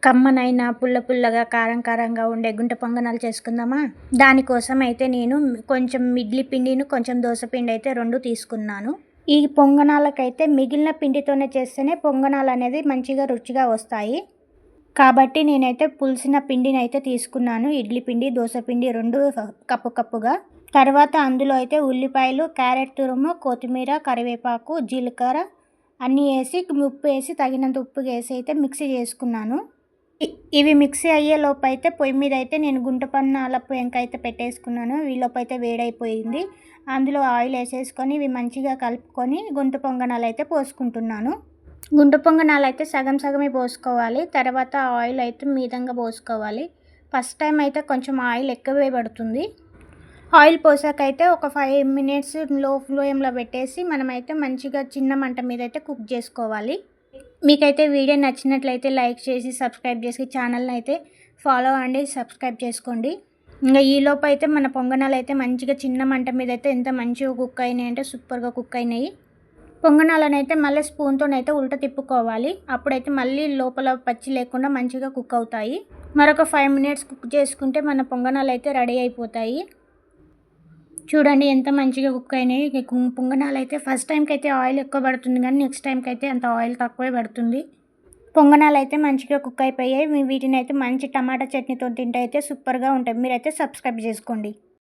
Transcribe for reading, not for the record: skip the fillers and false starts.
కమ్మనైన పుల్ల పుల్లగా కారం కారంగా ఉండే గుంట పొంగనాలు చేసుకుందామా. దానికోసం అయితే నేను కొంచెం ఇడ్లీ పిండిని కొంచెం దోశ పిండి అయితే 2 తీసుకున్నాను. ఈ పొంగనాలకైతే మిగిలిన పిండితోనే చేస్తేనే పొంగనాలు అనేది మంచిగా రుచిగా వస్తాయి. కాబట్టి నేనైతే పులిసిన పిండిని అయితే తీసుకున్నాను. ఇడ్లీ పిండి దోశ పిండి 2 కప్పుగా. తర్వాత అందులో అయితే ఉల్లిపాయలు, క్యారెట్ తురుము, కొత్తిమీర, కరివేపాకు, జీలకర్ర అన్నీ వేసి ఉప్పు వేసి తగినంత ఉప్పు వేసి అయితే మిక్సీ చేసుకున్నాను. ఇవి మిక్సీ అయ్యేలోపు అయితే పొయ్యి మీద అయితే నేను గుంట పొంగనాల పెంక అయితే పెట్టేసుకున్నాను. ఈలోపు అయితే వేడైపోయింది. అందులో ఆయిల్ వేసేసుకొని ఇవి మంచిగా కలుపుకొని గుంట పొంగనాలు అయితే పోసుకుంటున్నాను. గుంట పొంగనాలు అయితే సగం సగమే పోసుకోవాలి. తర్వాత ఆయిల్ అయితే మితంగా పోసుకోవాలి. ఫస్ట్ టైం అయితే కొంచెం ఆయిల్ ఎక్కువే పడుతుంది. ఆయిల్ పోసాకైతే ఒక 5 మినిట్స్ లో ఫ్లేమ్లో పెట్టేసి మనమైతే మంచిగా చిన్న మంట మీద అయితే కుక్ చేసుకోవాలి. మీకైతే వీడియో నచ్చినట్లయితే లైక్ చేసి సబ్స్క్రైబ్ చేసి ఛానల్ని అయితే ఫాలో అండి, సబ్స్క్రైబ్ చేసుకోండి. ఇంకా ఈలోపు అయితే మన పొంగనాలు అయితే మంచిగా చిన్న మంట మీద అయితే ఎంత మంచిగా కుక్ అయినాయి అంటే సూపర్గా కుక్ అయినాయి. పొంగనాలను అయితే మళ్ళీ స్పూన్తోనైతే ఉల్టా తిప్పుకోవాలి. అప్పుడైతే మళ్ళీ లోపల పచ్చి లేకుండా మంచిగా కుక్ అవుతాయి. మరొక 5 మినిట్స్ కుక్ చేసుకుంటే మన పొంగనాలు అయితే రెడీ అయిపోతాయి. చూడండి ఎంత మంచిగా కుక్ అయినాయి. పొంగనాలు అయితే ఫస్ట్ టైంకి అయితే ఆయిల్ ఎక్కువ పడుతుంది, కానీ నెక్స్ట్ టైంకి అయితే అంత ఆయిల్ తక్కువే పడుతుంది. పొంగనాలు అయితే మంచిగా కుక్ అయిపోయాయి. వీటిని అయితే మంచి టమాటా చట్నీతో తింటే అయితే సూపర్గా ఉంటాయి. మీరైతే సబ్స్క్రైబ్ చేసుకోండి.